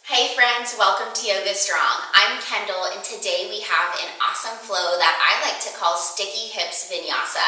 Hey friends, welcome to Yoga Strong. I'm Kendall and today we have an awesome flow that I like to call Sticky Hips Vinyasa.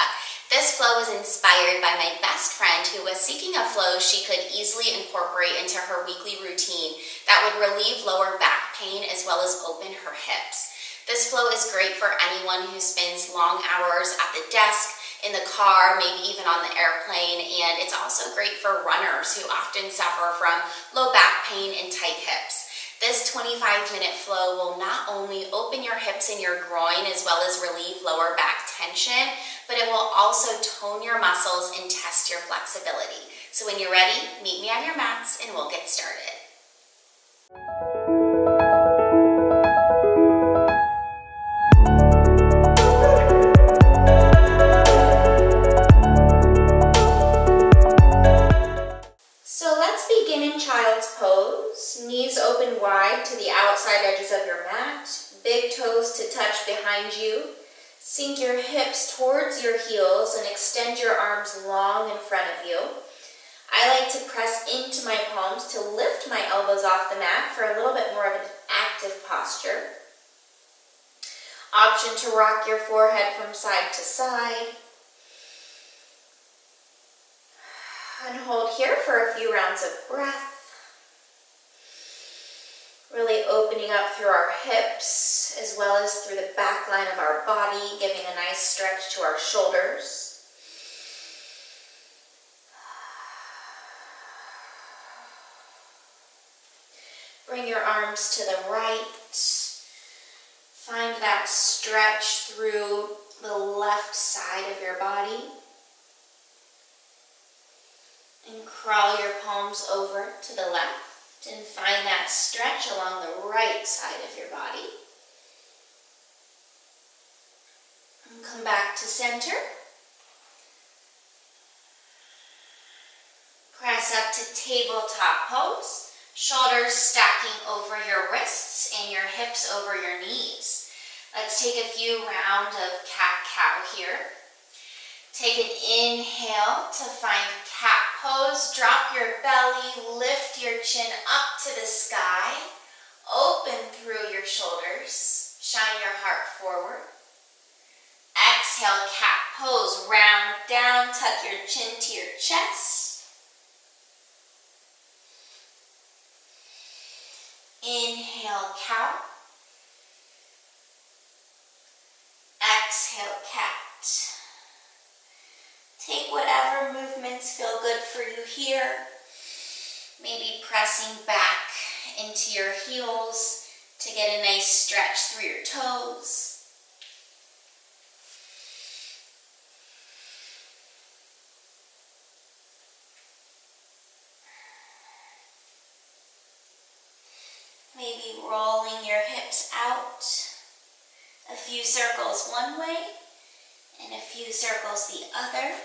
This flow was inspired by my best friend who was seeking a flow she could easily incorporate into her weekly routine that would relieve lower back pain as well as open her hips. This flow is great for anyone who spends long hours at the desk, in the car, maybe even on the airplane, and it's also great for runners who often suffer from low back pain and tight hips. This 25-minute flow will not only open your hips and your groin as well as relieve lower back tension, but it will also tone your muscles and test your flexibility. So when you're ready, meet me on your mats and we'll get started. Begin in child's pose, knees open wide to the outside edges of your mat, big toes to touch behind you. Sink your hips towards your heels and extend your arms long in front of you. I like to press into my palms to lift my elbows off the mat for a little bit more of an active posture. Option to rock your forehead from side to side. And hold here for a few rounds of breath. Really opening up through our hips as well as through the back line of our body, giving a nice stretch to our shoulders. Bring your arms to the right. Find that stretch through the left side of your body. And crawl your palms over to the left and find that stretch along the right side of your body. And come back to center. Press up to tabletop pose, shoulders stacking over your wrists and your hips over your knees. Let's take a few rounds of cat-cow here. Take an inhale to find cat pose. Drop your belly, lift your chin up to the sky. Open through your shoulders. Shine your heart forward. Exhale, cat pose. Round down, tuck your chin to your chest. Inhale, cow. Exhale, cat. Take whatever movements feel good for you here. Maybe pressing back into your heels to get a nice stretch through your toes. Maybe rolling your hips out. A few circles one way and a few circles the other.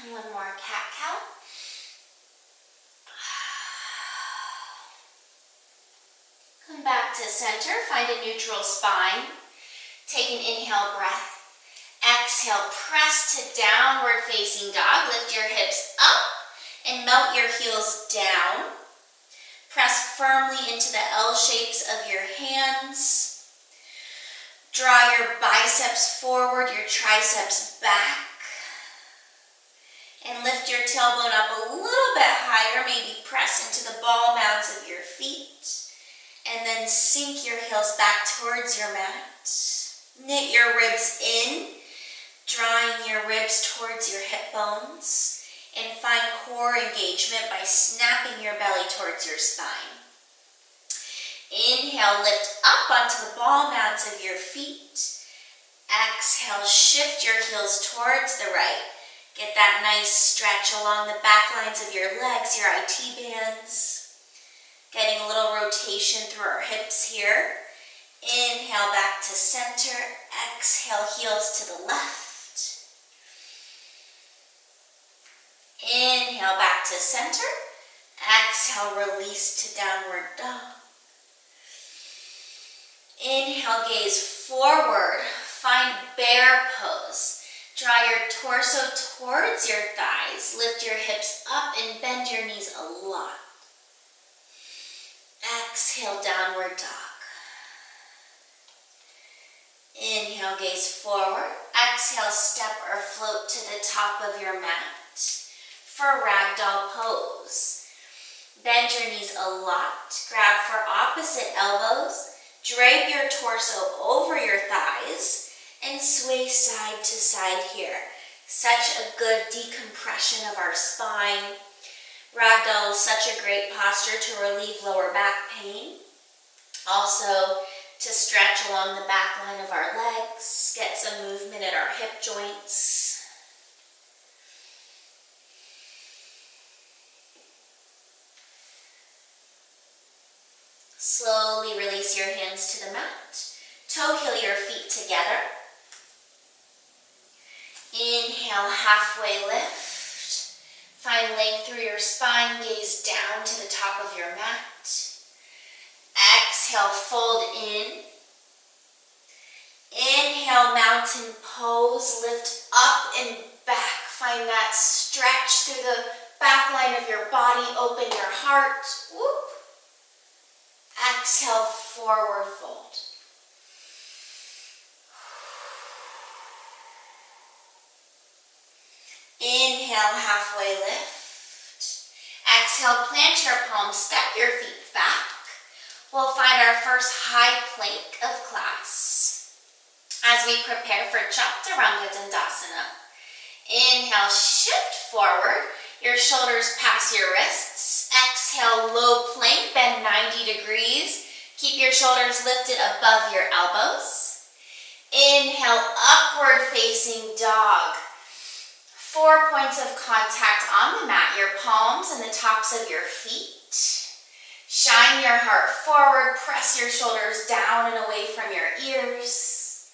And one more cat-cow. Come back to center, find a neutral spine. Take an inhale breath. Exhale, press to downward facing dog. Lift your hips up and melt your heels down. Press firmly into the L shapes of your hands. Draw your biceps forward, your triceps back. And lift your tailbone up a little bit higher. Maybe press into the ball mounds of your feet. And then sink your heels back towards your mat. Knit your ribs in, drawing your ribs towards your hip bones. And find core engagement by snapping your belly towards your spine. Inhale, lift up onto the ball mounds of your feet. Exhale, shift your heels towards the right. Get that nice stretch along the back lines of your legs, your IT bands. Getting a little rotation through our hips here. Inhale back to center. Exhale, heels to the left. Inhale back to center. Exhale, release to downward dog. Inhale, gaze forward. Find bear pose. Draw your torso towards your thighs. Lift your hips up and bend your knees a lot. Exhale, downward dog. Inhale, gaze forward. Exhale, step or float to the top of your mat for ragdoll pose. Bend your knees a lot. Grab for opposite elbows. Drape your torso over your thighs and sway side to side here. Such a good decompression of our spine. Ragdoll is such a great posture to relieve lower back pain. Also to stretch along the back line of our legs, get some movement at our hip joints. Slowly release your hands to the mat. Toe heel your feet together. Inhale, halfway lift. Find length through your spine, gaze down to the top of your mat. Exhale, fold in. Inhale, mountain pose. Lift up and back. Find that stretch through the back line of your body. Open your heart. Whoop. Exhale, forward fold. Inhale, halfway lift. Exhale, plant your palms, step your feet back. We'll find our first high plank of class as we prepare for Chaturanga Dandasana. Inhale, shift forward. Your shoulders pass your wrists. Exhale, low plank, bend 90 degrees. Keep your shoulders lifted above your elbows. Inhale, upward facing dog. 4 points of contact on the mat, your palms and the tops of your feet. Shine your heart forward, press your shoulders down and away from your ears.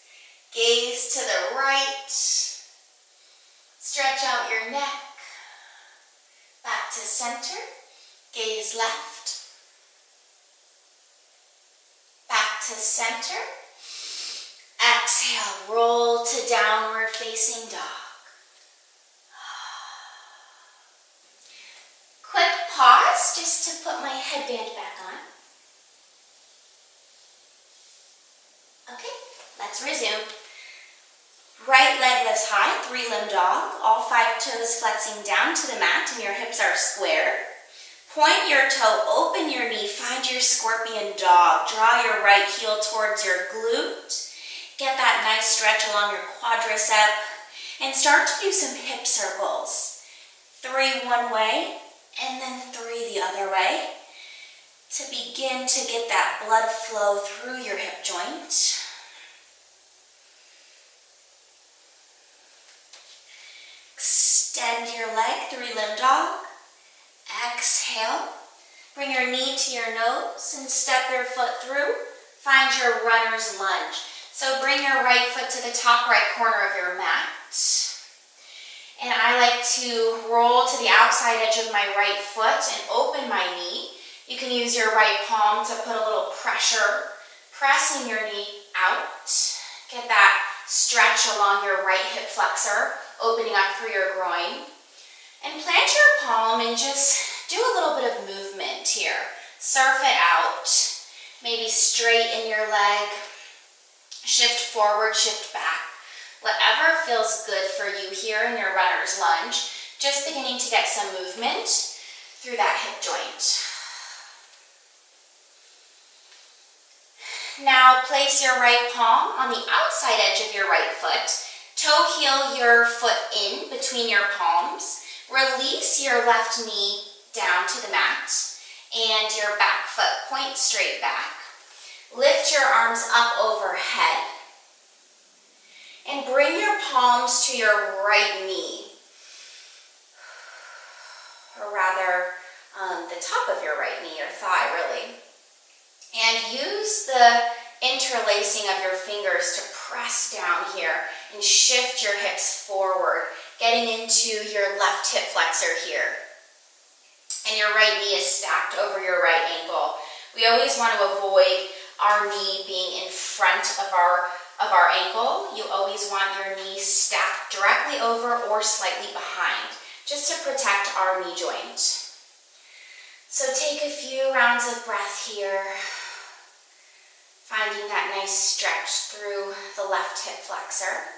Gaze to the right. Stretch out your neck. Back to center. Gaze left. Back to center. Exhale, roll to downward facing dog. Quick pause just to put my headband back on. Okay, let's resume. Right leg lifts high, 3-limb dog. All 5 toes flexing down to the mat and your hips are square. Point your toe, open your knee, find your scorpion dog. Draw your right heel towards your glute. Get that nice stretch along your quadricep and start to do some hip circles. 3 one way and then 3 the other way to begin to get that blood flow through your hip joint. Extend your leg, 3-limb dog. Exhale. Bring your knee to your nose and step your foot through. Find your runner's lunge. So bring your right foot to the top right corner of your mat. And I like to roll to the outside edge of my right foot and open my knee. You can use your right palm to put a little pressure, pressing your knee out. Get that stretch along your right hip flexor, opening up through your groin. And plant your palm and just do a little bit of movement here. Surf it out. Maybe straighten your leg. Shift forward, shift back. Whatever feels good for you here in your runner's lunge. Just beginning to get some movement through that hip joint. Now place your right palm on the outside edge of your right foot. Toe heel your foot in between your palms. Release your left knee down to the mat and your back foot points straight back. Lift your arms up overhead and bring your palms to your right knee, or rather the top of your right knee or thigh really. And use the interlacing of your fingers to press down here and shift your hips forward, getting into your left hip flexor here. And your right knee is stacked over your right ankle. We always want to avoid our knee being in front of our of our ankle. You always want your knee stacked directly over or slightly behind, just to protect our knee joint. So take a few rounds of breath here, finding that nice stretch through the left hip flexor.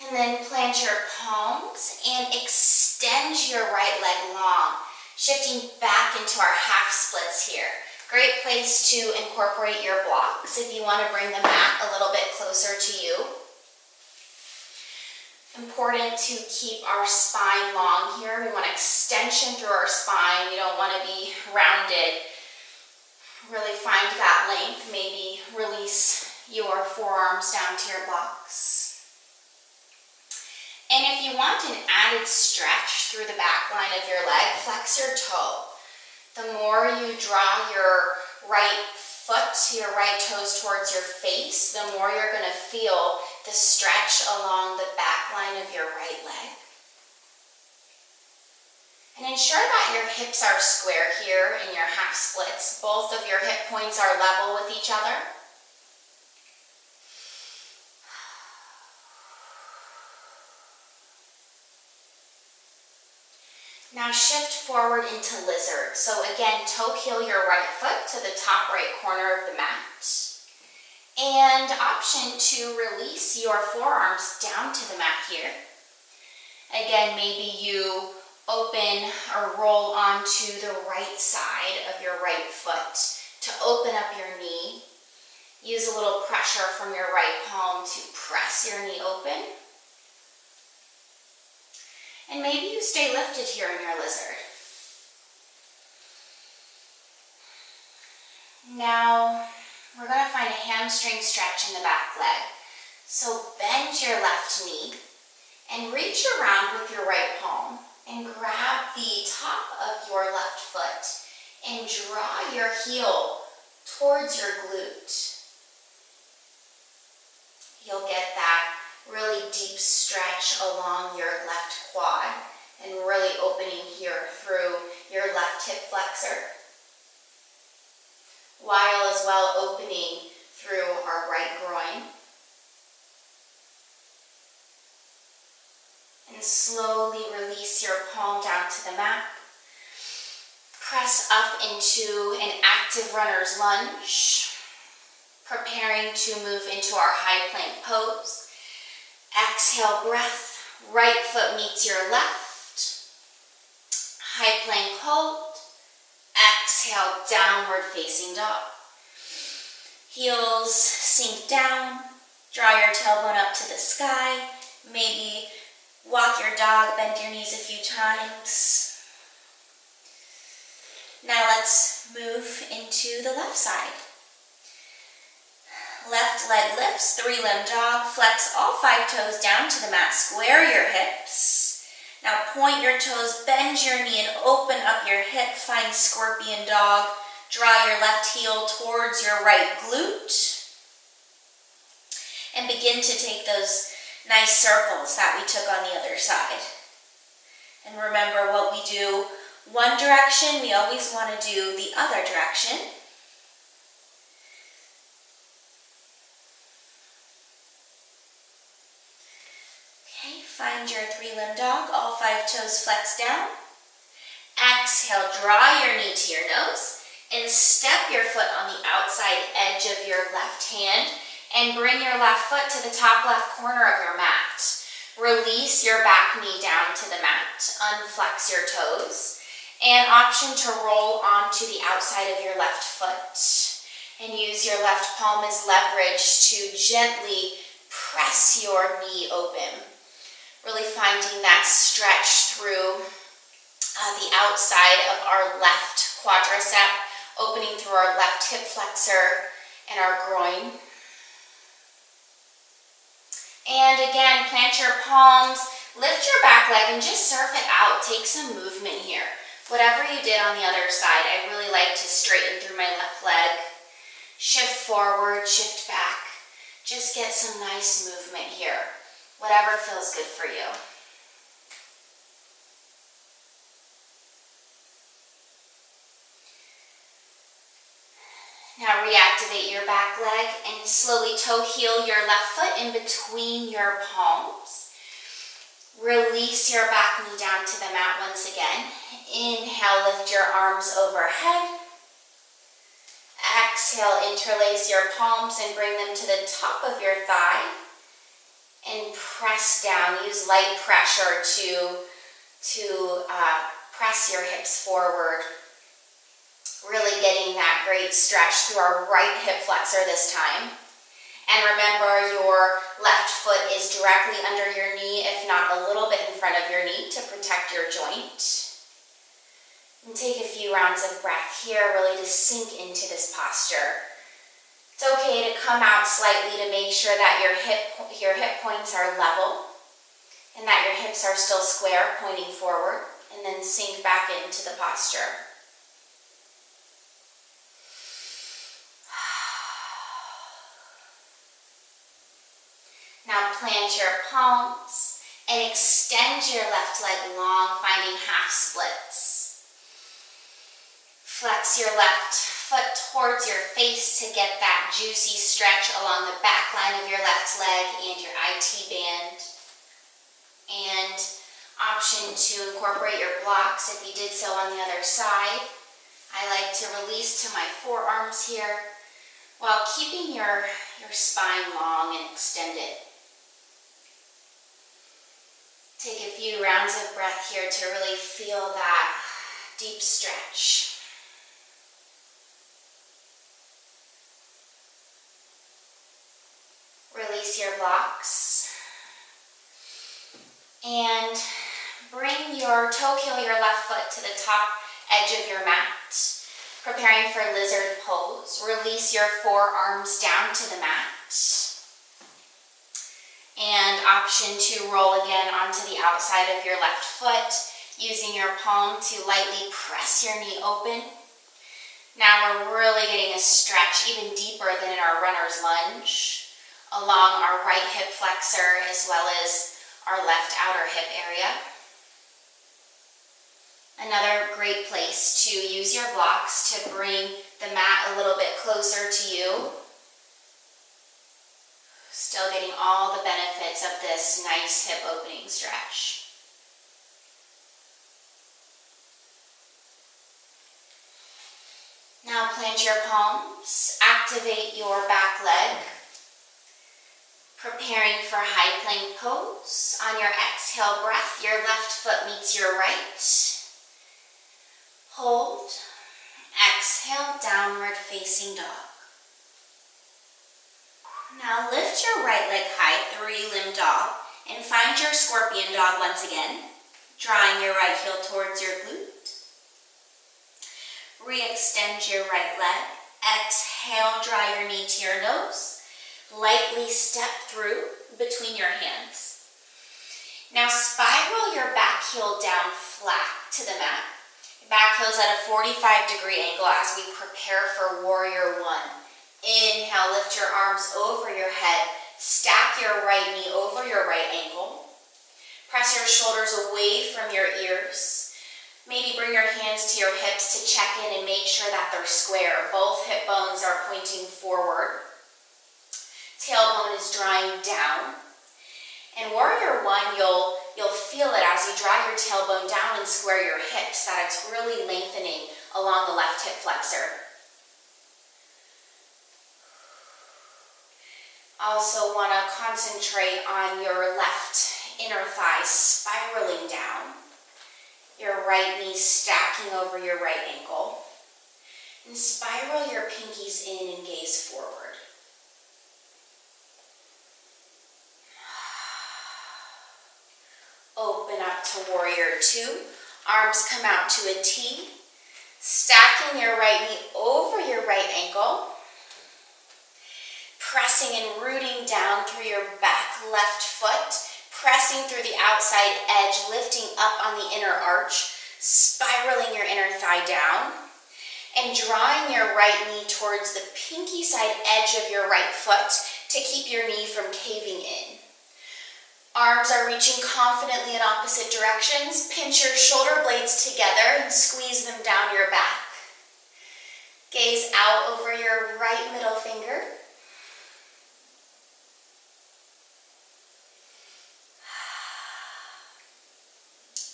And then plant your palms and extend your right leg long, shifting back into our half splits here. Great place to incorporate your blocks if you want to bring the mat a little bit closer to you. Important to keep our spine long here. We want extension through our spine. We don't want to be rounded. Really find that length. Maybe release your forearms down to your blocks. And if you want an added stretch through the back line of your leg, flex your toe. The more you draw your right foot, your right toes towards your face, the more you're going to feel the stretch along the back line of your right leg. And ensure that your hips are square here in your half splits. Both of your hip points are level with each other. Now shift forward into lizard. So again, toe heel your right foot to the top right corner of the mat. And option to release your forearms down to the mat here. Again, maybe you open or roll onto the right side of your right foot to open up your knee. Use a little pressure from your right palm to press your knee open. And maybe you stay lifted here in your lizard. Now, we're going to find a hamstring stretch in the back leg. So bend your left knee and reach around with your right palm and grab the top of your left foot and draw your heel towards your glute. You'll get that really deep stretch along your left quad and really opening here through your left hip flexor, while as well opening through our right groin. And slowly release your palm down to the mat. Press up into an active runner's lunge, preparing to move into our high plank pose. Exhale, breath, right foot meets your left. High plank hold. Exhale, downward facing dog. Heels sink down. Draw your tailbone up to the sky. Maybe walk your dog, bend your knees a few times. Now let's move into the left side. Left leg lifts, 3-limb dog. Flex all 5 toes down to the mat. Square your hips. Now point your toes, bend your knee, and open up your hip. Find scorpion dog. Draw your left heel towards your right glute. And begin to take those nice circles that we took on the other side. And remember, what we do one direction, we always want to do the other direction. Find your 3-limb dog, all 5 toes flex down. Exhale, draw your knee to your nose and step your foot on the outside edge of your left hand and bring your left foot to the top left corner of your mat. Release your back knee down to the mat, unflex your toes, and option to roll onto the outside of your left foot and use your left palm as leverage to gently press your knee open. Really finding that stretch through the outside of our left quadricep, opening through our left hip flexor and our groin. And again, plant your palms, lift your back leg and just surf it out. Take some movement here. Whatever you did on the other side, I really like to straighten through my left leg. Shift forward, shift back. Just get some nice movement here. Whatever feels good for you. Now reactivate your back leg and slowly toe heel your left foot in between your palms. Release your back knee down to the mat once again. Inhale, lift your arms overhead. Exhale, interlace your palms and bring them to the top of your thigh. And press down. Use light pressure to press your hips forward. Really getting that great stretch through our right hip flexor this time. And remember, your left foot is directly under your knee, if not a little bit in front of your knee to protect your joint. And take a few rounds of breath here, really to sink into this posture. It's okay to come out slightly to make sure that your hip points are level and that your hips are still square, pointing forward, and then sink back into the posture. Now plant your palms and extend your left leg long, finding half splits. Flex your left foot towards your face to get that juicy stretch along the back line of your left leg and your IT band. And option to incorporate your blocks if you did so on the other side. I like to release to my forearms here while keeping your spine long and extended. Take a few rounds of breath here to really feel that deep stretch. Release your blocks. And bring your toe heel, your left foot to the top edge of your mat, preparing for lizard pose. Release your forearms down to the mat. And option to roll again onto the outside of your left foot, using your palm to lightly press your knee open. Now we're really getting a stretch even deeper than in our runner's lunge, along our right hip flexor as well as our left outer hip area. Another great place to use your blocks to bring the mat a little bit closer to you. Still getting all the benefits of this nice hip opening stretch. Now plant your palms, activate your back leg, preparing for high plank pose. On your exhale breath, your left foot meets your right. Hold, exhale, downward facing dog. Now lift your right leg high, 3-limb dog, and find your scorpion dog once again, drawing your right heel towards your glute. Re-extend your right leg. Exhale, draw your knee to your nose. Lightly step through between your hands. Now spiral your back heel down flat to the mat. Back heel's at a 45-degree angle as we prepare for warrior one. Inhale, lift your arms over your head. Stack your right knee over your right ankle. Press your shoulders away from your ears. Maybe bring your hands to your hips to check in and make sure that they're square. Both hip bones are pointing forward. Tailbone is drawing down. In warrior one, you'll feel it as you draw your tailbone down and square your hips, that it's really lengthening along the left hip flexor. Also want to concentrate on your left inner thigh spiraling down, your right knee stacking over your right ankle, and spiral your pinkies in and gaze forward. Open up to warrior two, arms come out to a T, stacking your right knee over your right ankle, pressing and rooting down through your back left foot, pressing through the outside edge, lifting up on the inner arch, spiraling your inner thigh down, and drawing your right knee towards the pinky side edge of your right foot to keep your knee from caving in. Arms are reaching confidently in opposite directions. Pinch your shoulder blades together and squeeze them down your back. Gaze out over your right middle finger.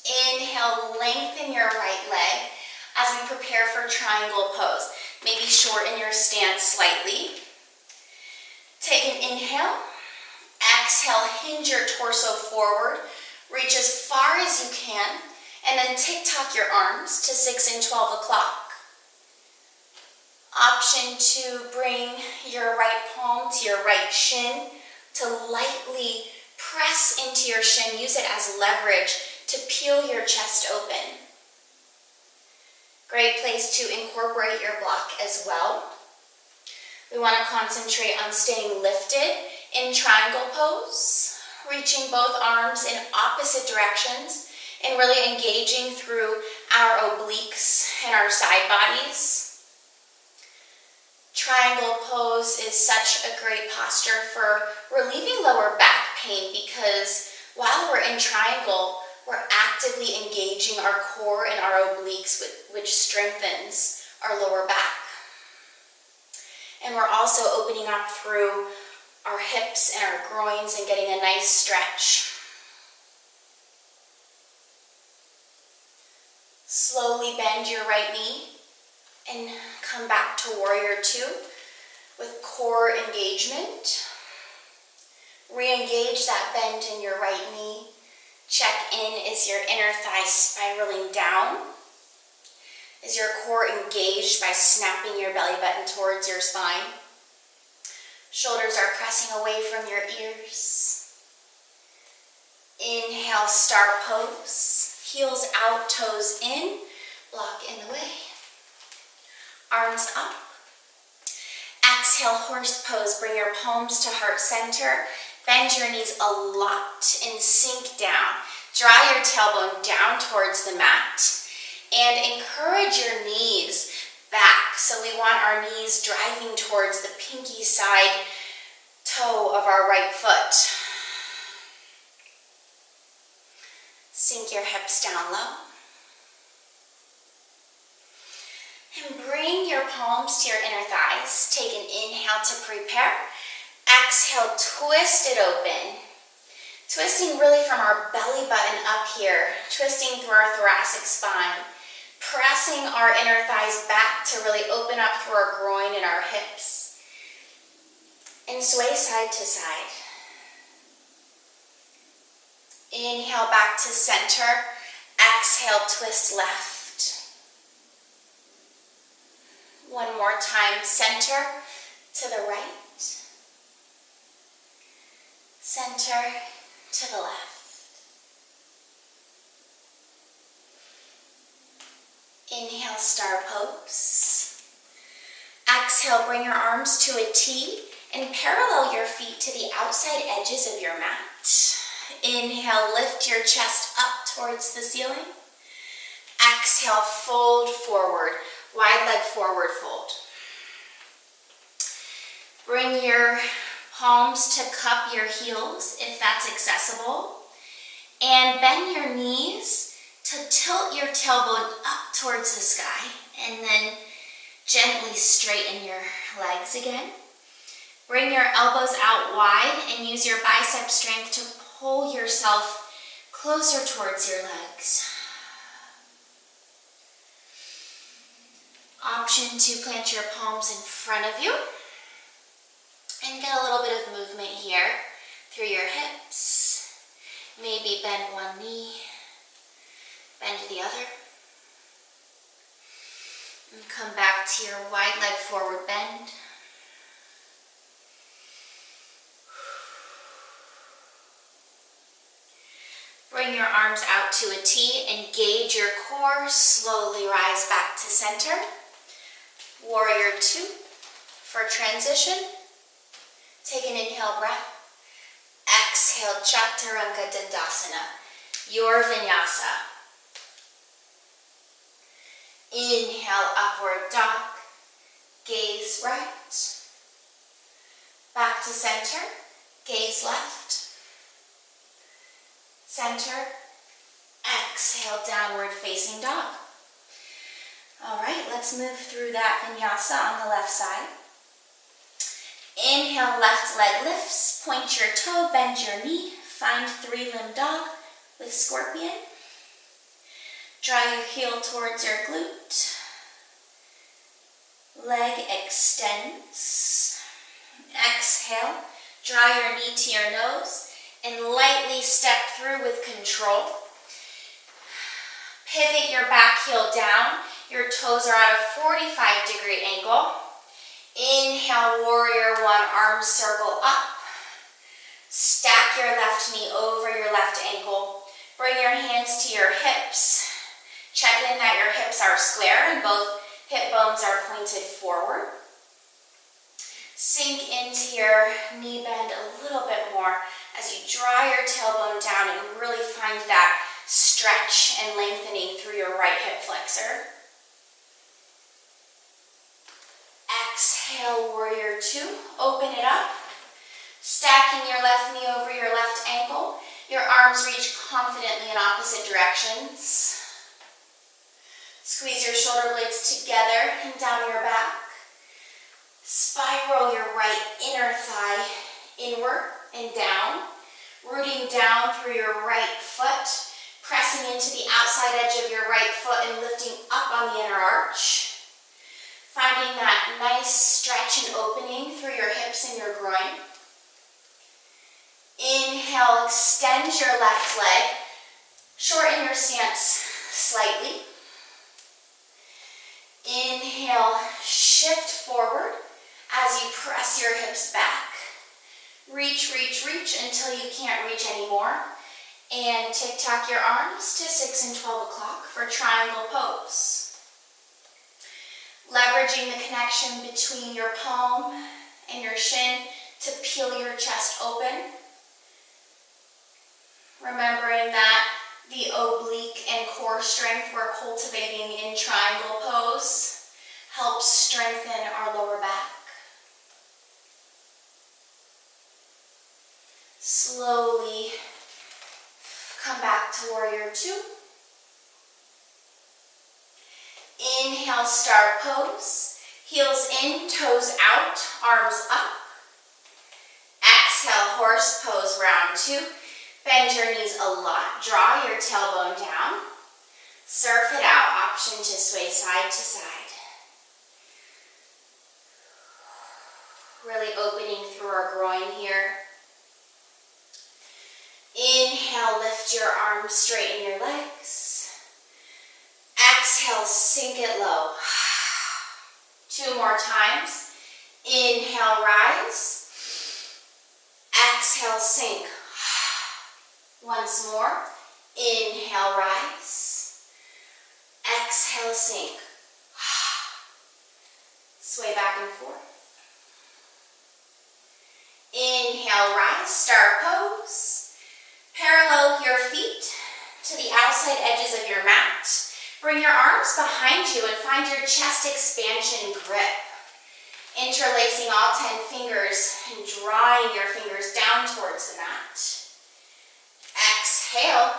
Inhale, lengthen your right leg as we prepare for triangle pose. Maybe shorten your stance slightly. Take an inhale. Exhale, hinge your torso forward. Reach as far as you can. And then tick-tock your arms to 6 and 12 o'clock. Option to bring your right palm to your right shin to lightly press into your shin. Use it as leverage to peel your chest open. Great place to incorporate your block as well. We want to concentrate on staying lifted in triangle pose, reaching both arms in opposite directions and really engaging through our obliques and our side bodies. Triangle pose is such a great posture for relieving lower back pain because while we're in triangle, we're actively engaging our core and our obliques, which strengthens our lower back. And we're also opening up through our hips and our groins and getting a nice stretch. Slowly bend your right knee and come back to warrior two with core engagement. Re-engage that bend in your right knee. Check in, is your inner thigh spiraling down? Is your core engaged by snapping your belly button towards your spine? Shoulders are pressing away from your ears. Inhale, star pose. Heels out, toes in. Block in the way. Arms up. Exhale, horse pose. Bring your palms to heart center. Bend your knees a lot and sink down. Draw your tailbone down towards the mat. And encourage your knees back. So we want our knees driving towards the pinky side toe of our right foot. Sink your hips down low. And bring your palms to your inner thighs. Take an inhale to prepare. Exhale, twist it open. Twisting really from our belly button up here. Twisting through our thoracic spine. Pressing our inner thighs back to really open up through our groin and our hips. And sway side to side. Inhale back to center. Exhale, twist left. One more time, center to the right. Center to the left. Inhale, star pose. Exhale, bring your arms to a T and parallel your feet to the outside edges of your mat. Inhale, lift your chest up towards the ceiling. Exhale, fold forward, wide leg forward fold. Bring your palms to cup your heels if that's accessible. And bend your knees to tilt your tailbone up towards the sky. And then gently straighten your legs again. Bring your elbows out wide and use your bicep strength to pull yourself closer towards your legs. Option to plant your palms in front of you and get a little bit of movement here through your hips. Maybe bend one knee, bend the other. And come back to your wide leg forward bend. Bring your arms out to a T, engage your core, slowly rise back to center. Warrior two for transition. Take an inhale breath. Exhale, Chaturanga Dandasana, your vinyasa. Inhale, upward dog, gaze right. Back to center, gaze left. Center, exhale, downward facing dog. All right, let's move through that vinyasa on the left side. Inhale, left leg lifts, point your toe, bend your knee, find 3-limb dog with scorpion. Draw your heel towards your glute. Leg extends. Exhale, draw your knee to your nose and lightly step through with control. Pivot your back heel down. Your toes are at a 45-degree angle. Inhale, warrior one, arms circle up. Stack your left knee over your left ankle. Bring your hands to your hips. Check in that your hips are square and both hip bones are pointed forward. Sink into your knee bend a little bit more as you draw your tailbone down and really find that stretch and lengthening through your right hip flexor. Exhale, warrior two. Open it up. Stacking your left knee over your left ankle. Your arms reach confidently in opposite directions. Squeeze your shoulder blades together and down your back. Spiral your right inner thigh inward and down. Rooting down through your right foot. Pressing into the outside edge of your right foot and lifting up on the inner arch. Finding that nice stretch and opening through your hips and your groin. Inhale, extend your left leg. Shorten your stance slightly. Inhale, shift forward as you press your hips back. Reach, reach, reach until you can't reach anymore. And tick-tock your arms to 6 and 12 o'clock for triangle pose. Leveraging the connection between your palm and your shin to peel your chest open. Remembering that the oblique and core strength we're cultivating in triangle pose helps strengthen our lower back. Slowly come back to warrior two. Inhale, star pose. Heels in, toes out, arms up. Exhale, horse pose, round two. Bend your knees a lot. Draw your tailbone down. Surf it out. Option to sway side to side. Really opening through our groin here. Inhale, lift your arms, straighten your legs. Exhale, sink it low. 2 more times. Inhale, rise. Exhale, sink. Once more. Inhale, rise. Exhale, sink. Sway back and forth. Inhale, rise, star pose. Parallel your feet to the outside edges of your mat. Bring your arms behind you and find your chest expansion grip. Interlacing all 10 fingers and drawing your fingers down towards the mat. Exhale,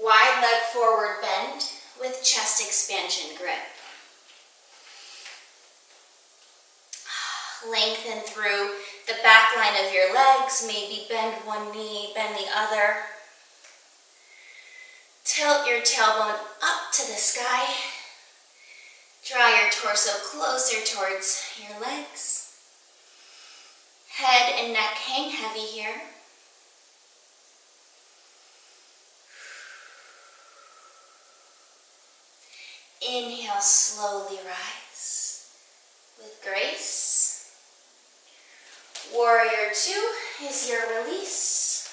wide leg forward bend with chest expansion grip. Lengthen through the back line of your legs, maybe bend one knee, bend the other. Tilt your tailbone up to the sky. Draw your torso closer towards your legs. Head and neck hang heavy here. Inhale, slowly rise with grace. Warrior two is your release.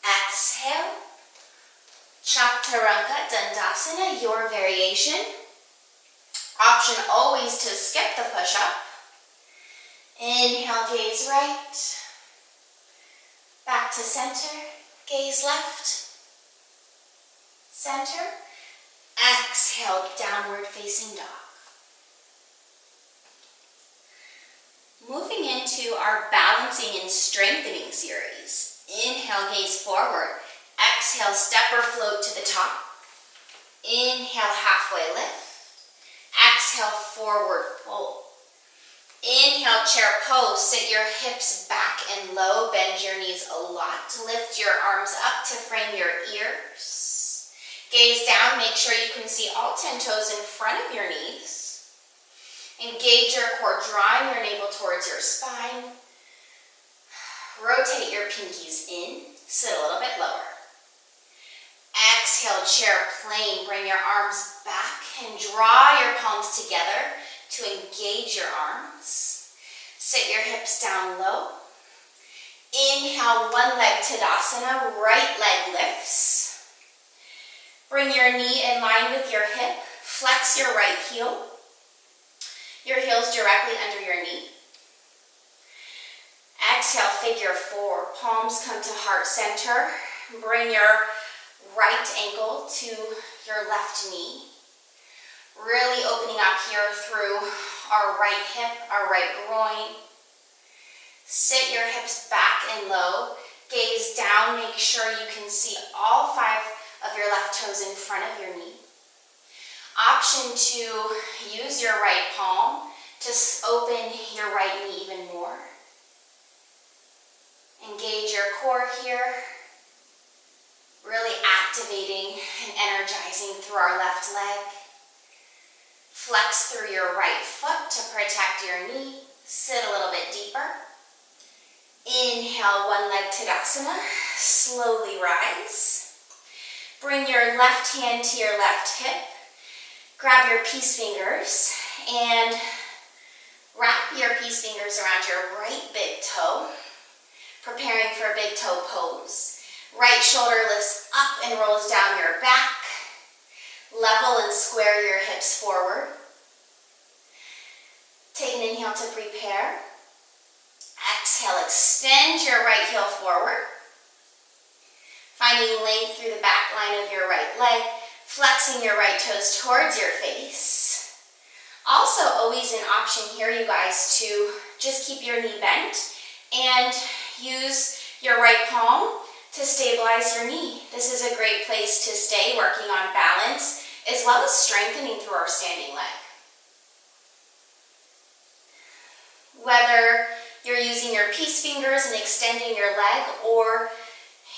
Exhale. Chaturanga Dandasana, your variation. Option always to skip the push-up. Inhale, gaze right. Back to center. Gaze left. Center. Exhale, downward facing dog. Moving into our balancing and strengthening series. Inhale, gaze forward. Exhale, step or float to the top. Inhale, halfway lift. Exhale, forward fold. Inhale, chair pose. Sit your hips back and low. Bend your knees a lot. Lift your arms up to frame your ears. Gaze down. Make sure you can see all 10 toes in front of your knees. Engage your core, drawing your navel towards your spine. Rotate your pinkies in. Sit a little bit lower. Exhale, chair plane. Bring your arms back and draw your palms together to engage your arms. Sit your hips down low. Inhale, one leg Tadasana, right leg lifts. Bring your knee in line with your hip. Flex your right heel. Your heel's directly under your knee. Exhale, figure four. Palms come to heart center. Bring your right ankle to your left knee. Really opening up here through our right hip, our right groin. Sit your hips back and low. Gaze down. Make sure you can see all 5 of your left toes in front of your knee. Option to use your right palm to open your right knee even more. Engage your core here. Really activating and energizing through our left leg. Flex through your right foot to protect your knee. Sit a little bit deeper. Inhale, one leg Tadasana. Slowly rise. Bring your left hand to your left hip. Grab your peace fingers and wrap your peace fingers around your right big toe. Preparing for a big toe pose. Right shoulder lifts up and rolls down your back. Level and square your hips forward. Take an inhale to prepare. Exhale, extend your right heel forward. Finding length through the back line of your right leg. Flexing your right toes towards your face. Also, always an option here, you guys, to just keep your knee bent and use your right palm to stabilize your knee. This is a great place to stay, working on balance, as well as strengthening through our standing leg. Whether you're using your peace fingers and extending your leg, or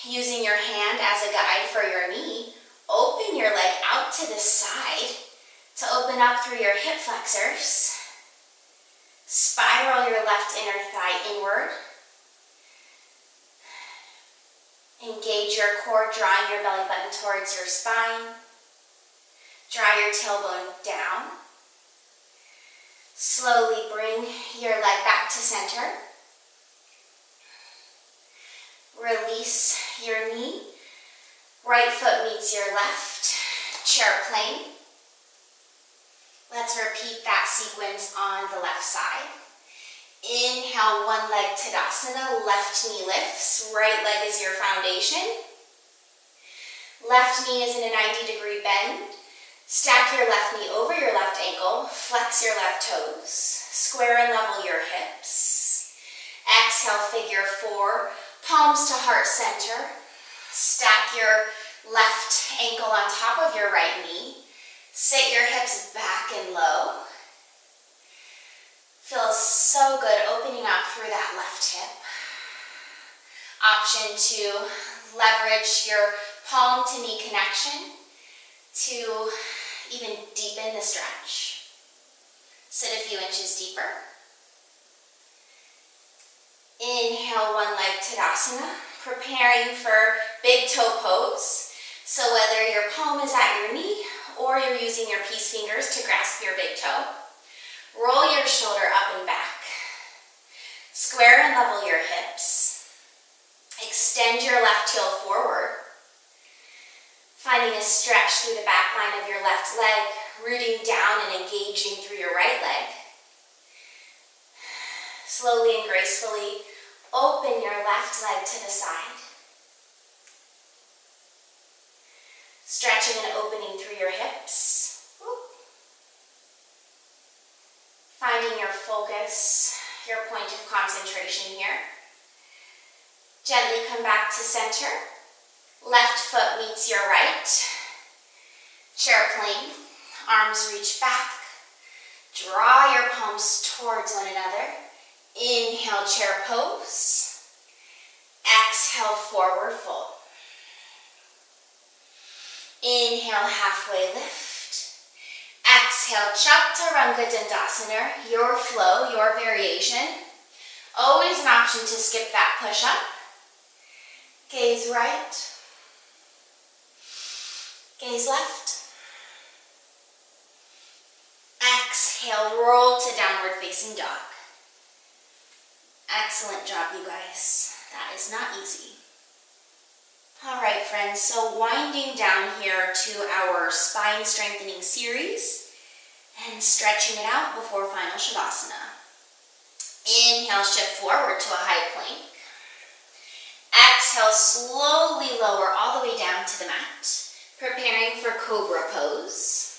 using your hand as a guide for your knee, open your leg out to the side to open up through your hip flexors. Spiral your left inner thigh inward. Engage your core, drawing your belly button towards your spine. Draw your tailbone down. Slowly bring your leg back to center. Release your knee. Right foot meets your left. Chair plane. Let's repeat that sequence on the left side. Inhale, one leg Tadasana, left knee lifts, right leg is your foundation. Left knee is in a 90-degree bend. Stack your left knee over your left ankle, flex your left toes, square and level your hips. Exhale, figure four, palms to heart center. Stack your left ankle on top of your right knee. Sit your hips back and low. Feels so good opening up through that left hip. Option to leverage your palm to knee connection to even deepen the stretch. Sit a few inches deeper. Inhale, one leg Tadasana, preparing for big toe pose. So whether your palm is at your knee or you're using your peace fingers to grasp your big toe, roll your shoulder up and back. Square and level your hips. Extend your left heel forward. Finding a stretch through the back line of your left leg, rooting down and engaging through your right leg. Slowly and gracefully open your left leg to the side. Stretching and opening through your hips. Finding your focus, your point of concentration here. Gently come back to center. Left foot meets your right. Chair plane. Arms reach back. Draw your palms towards one another. Inhale, chair pose. Exhale, forward fold. Inhale, halfway lift. Exhale, Chaturanga Dandasana, your flow, your variation. Always an option to skip that push-up. Gaze right. Gaze left. Exhale, roll to downward facing dog. Excellent job, you guys. That is not easy. All right, friends, so winding down here to our spine strengthening series and stretching it out before final Shavasana. Inhale, shift forward to a high plank. Exhale, slowly lower all the way down to the mat, preparing for Cobra pose.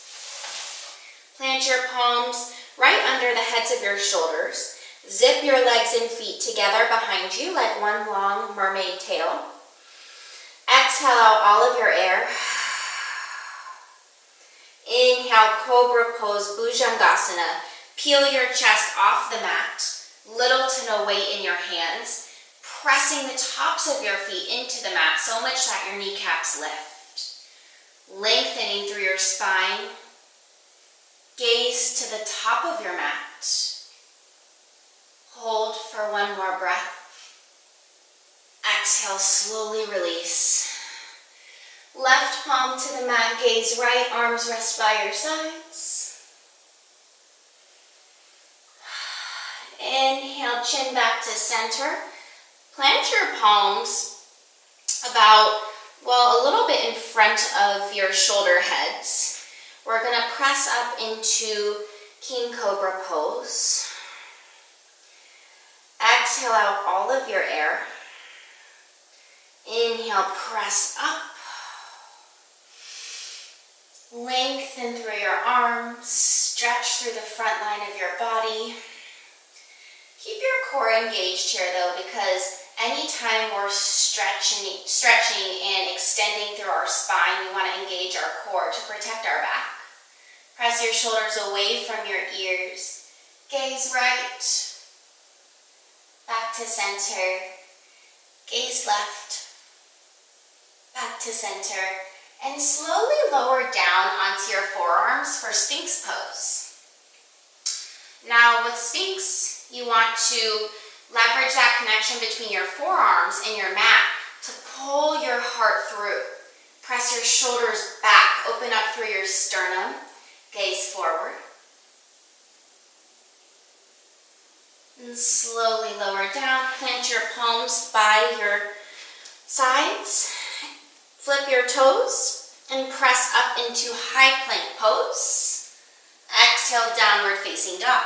Plant your palms right under the heads of your shoulders. Zip your legs and feet together behind you like one long mermaid tail. Exhale out all of your air. Inhale, Cobra pose, Bhujangasana. Peel your chest off the mat. Little to no weight in your hands. Pressing the tops of your feet into the mat so much that your kneecaps lift. Lengthening through your spine. Gaze to the top of your mat. Hold for one more breath. Exhale, slowly release. Left palm to the mat, gaze right, arms rest by your sides. Inhale, chin back to center. Plant your palms about, well, a little bit in front of your shoulder heads. We're going to press up into King Cobra pose. Exhale out all of your air. Inhale, press up. Lengthen through your arms. Stretch through the front line of your body. Keep your core engaged here though, because anytime we're stretching and extending through our spine, we want to engage our core to protect our back. Press your shoulders away from your ears. Gaze right. Back to center. Gaze left. Back to center. And slowly lower down onto your forearms for Sphinx pose. Now with Sphinx, you want to leverage that connection between your forearms and your mat to pull your heart through. Press your shoulders back, open up through your sternum, gaze forward. And slowly lower down, plant your palms by your sides, flip your toes, and press up into high plank pose. Exhale, downward facing dog.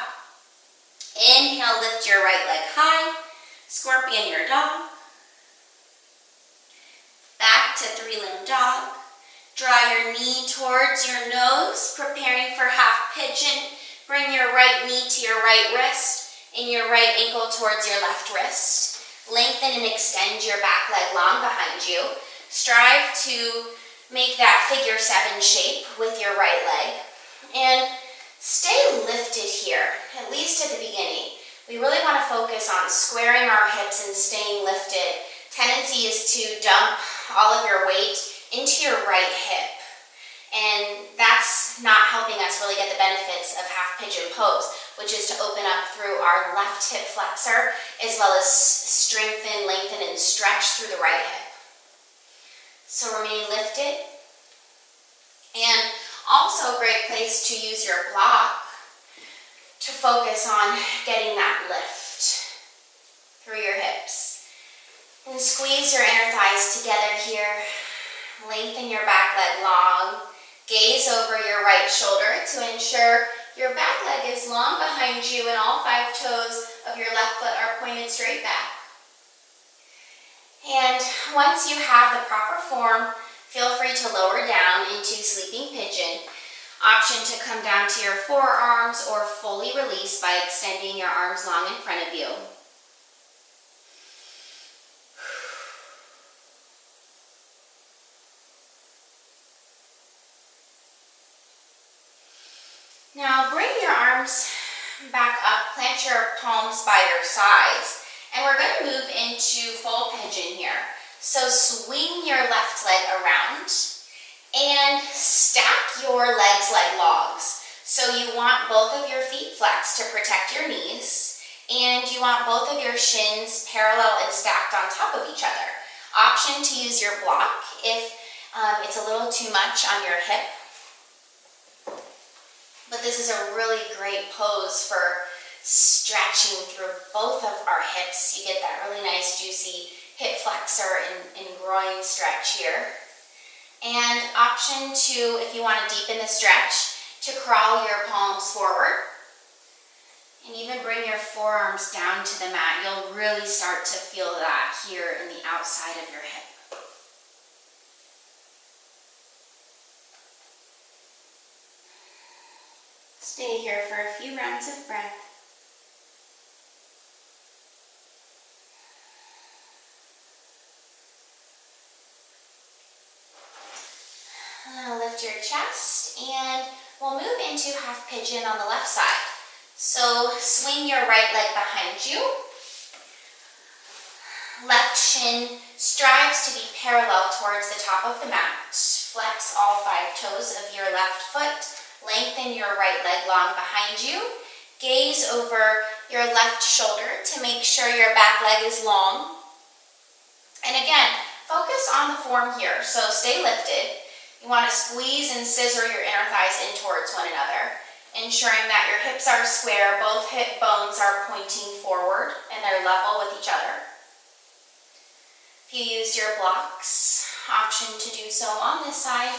Inhale, lift your right leg high, scorpion your dog. Back to three-limb dog. Draw your knee towards your nose, preparing for half pigeon. Bring your right knee to your right wrist and your right ankle towards your left wrist. Lengthen and extend your back leg long behind you. Strive to make that figure 7 shape with your right leg. And stay lifted here, at least at the beginning. We really want to focus on squaring our hips and staying lifted. Tendency is to dump all of your weight into your right hip. And that's not helping us really get the benefits of half pigeon pose, which is to open up through our left hip flexor, as well as strengthen, lengthen, and stretch through the right hip. So remain lifted. And also a great place to use your block to focus on getting that lift through your hips. And squeeze your inner thighs together here. Lengthen your back leg long. Gaze over your right shoulder to ensure your back leg is long behind you and all 5 toes of your left foot are pointed straight back. And once you have the proper form, feel free to lower down into sleeping pigeon. Option to come down to your forearms or fully release by extending your arms long in front of you. Now bring your arms back up, plant your palms by your sides, and we're going to move into full pigeon here. So swing your left leg around and stack your legs like logs. So you want both of your feet flexed to protect your knees, and you want both of your shins parallel and stacked on top of each other. Option to use your block if it's a little too much on your hip. But this is a really great pose for stretching through both of our hips. You get that really nice juicy hip flexor and groin stretch here. And option two, if you want to deepen the stretch, to crawl your palms forward and even bring your forearms down to the mat. You'll really start to feel that here in the outside of your hip. Stay here for a few rounds of breath. Now lift your chest and we'll move into half pigeon on the left side. So swing your right leg behind you. Left shin strives to be parallel towards the top of the mat. Flex all 5 toes of your left foot. Lengthen your right leg long behind you. Gaze over your left shoulder to make sure your back leg is long. And again, focus on the form here, so stay lifted. You want to squeeze and scissor your inner thighs in towards one another, ensuring that your hips are square, both hip bones are pointing forward, and they're level with each other. If you used your blocks, option to do so on this side,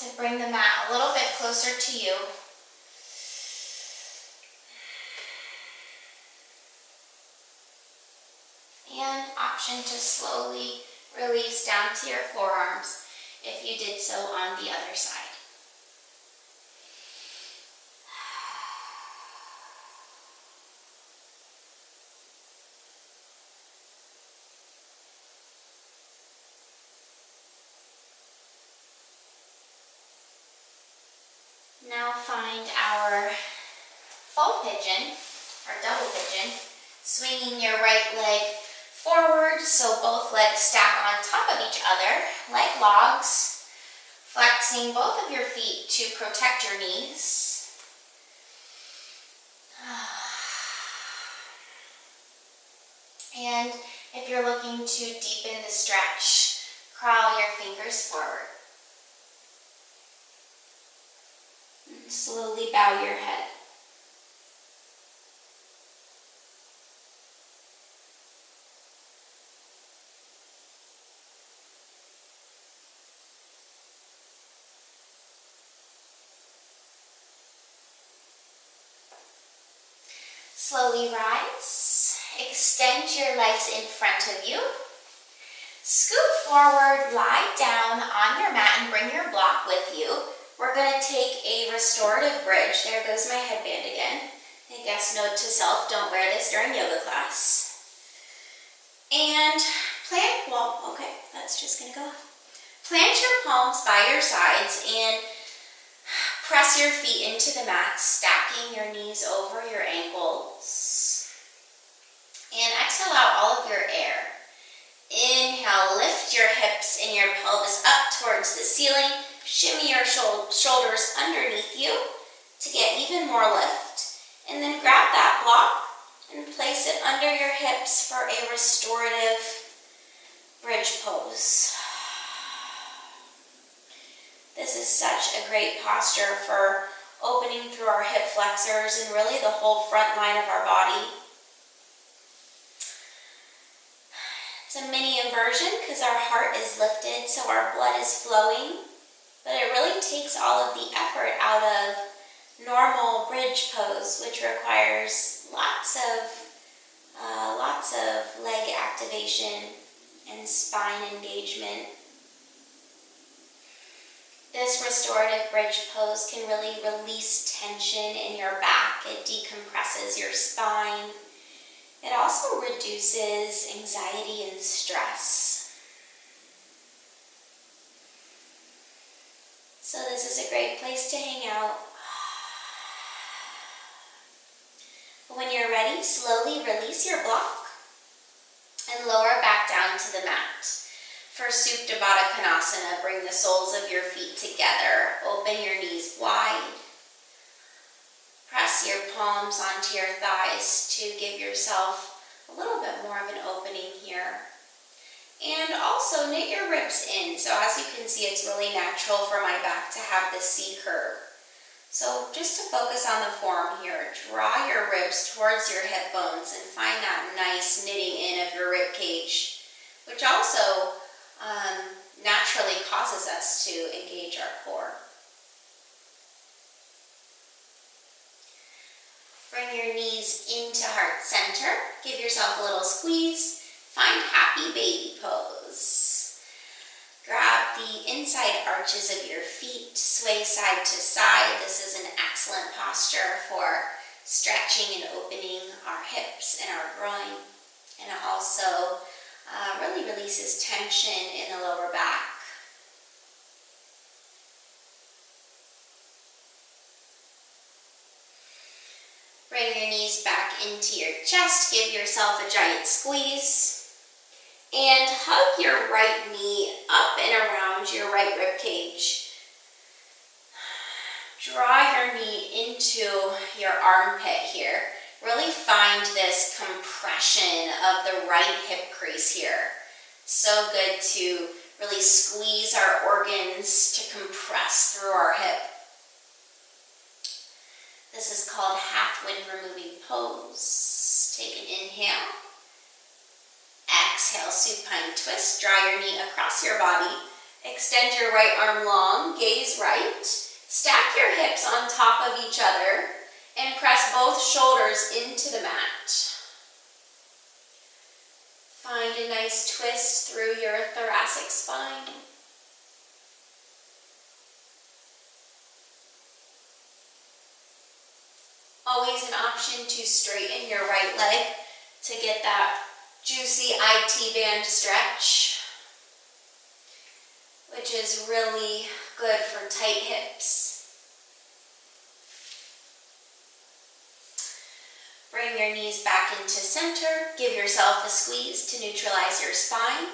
to bring the mat a little bit closer to you. And option to slowly release down to your forearms if you did so on the other side. Now find our full pigeon, or double pigeon, swinging your right leg forward so both legs stack on top of each other like logs, flexing both of your feet to protect your knees. And if you're looking to deepen the stretch, crawl your fingers forward. Slowly bow your head. Slowly rise. Extend your legs in front of you. Scoot forward, lie down on your mat and bring your block with you. We're going to take a restorative bridge. There goes my headband again. I guess note to self, don't wear this during yoga class. And that's just going to go off. Plant your palms by your sides and press your feet into the mat, stacking your knees over your ankles. And exhale out all of your air. Inhale, lift your hips and your pelvis up towards the ceiling. Shimmy your shoulders underneath you to get even more lift. And then grab that block and place it under your hips for a restorative bridge pose. This is such a great posture for opening through our hip flexors and really the whole front line of our body. It's a mini inversion because our heart is lifted, so our blood is flowing. But it really takes all of the effort out of normal bridge pose, which requires lots of leg activation and spine engagement. This restorative bridge pose can really release tension in your back. It decompresses your spine. It also reduces anxiety and stress. So this is a great place to hang out. When you're ready, slowly release your block and lower back down to the mat. For Supta Baddha Konasana, bring the soles of your feet together. Open your knees wide. Press your palms onto your thighs to give yourself a little bit more of an opening here. And also knit your ribs in. So as you can see, it's really natural for my back to have this C curve. So just to focus on the form here, draw your ribs towards your hip bones and find that nice knitting in of your rib cage, which also naturally causes us to engage our core. Bring your knees into heart center. Give yourself a little squeeze. Find happy baby pose. Grab the inside arches of your feet. Sway side to side. This is an excellent posture for stretching and opening our hips and our groin. And it also really releases tension in the lower back. Bring your knees back into your chest. Give yourself a giant squeeze. And hug your right knee up and around your right rib cage. Draw your knee into your armpit here. Really find this compression of the right hip crease here. So good to really squeeze our organs to compress through our hip. This is called half wind removing pose. Take an inhale. Exhale, supine twist. Draw your knee across your body. Extend your right arm long, gaze right. Stack your hips on top of each other and press both shoulders into the mat. Find a nice twist through your thoracic spine. Always an option to straighten your right leg to get that juicy IT band stretch, which is really good for tight hips. Bring your knees back into center. Give yourself a squeeze to neutralize your spine.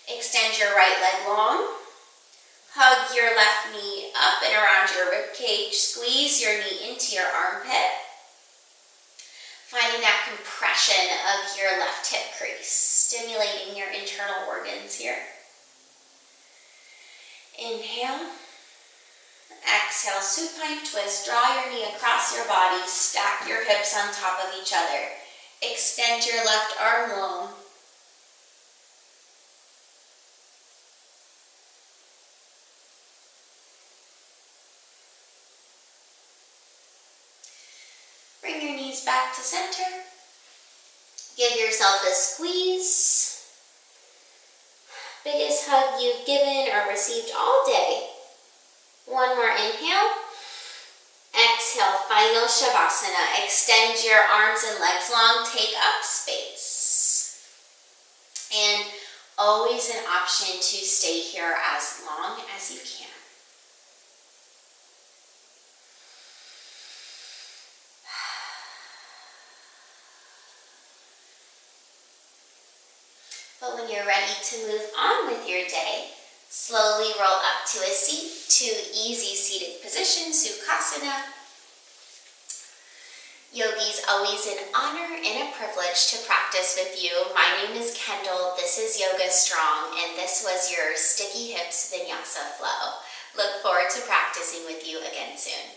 Extend your right leg long. Hug your left knee up and around your rib cage. Squeeze your knee into your armpit. Finding that compression of your left hip crease, stimulating your internal organs here. Inhale. Exhale, supine twist. Draw your knee across your body. Stack your hips on top of each other. Extend your left arm long. Bring your knees back to center. Give yourself a squeeze. Biggest hug you've given or received all day. One more inhale. Exhale, final Shavasana. Extend your arms and legs long. Take up space. And always an option to stay here as long as you can. But when you're ready to move on with your day, slowly roll up to a seat, to easy seated position, Sukhasana. Yogis, always an honor and a privilege to practice with you. My name is Kendall, this is Yoga Strong, and this was your Sticky Hips Vinyasa Flow. Look forward to practicing with you again soon.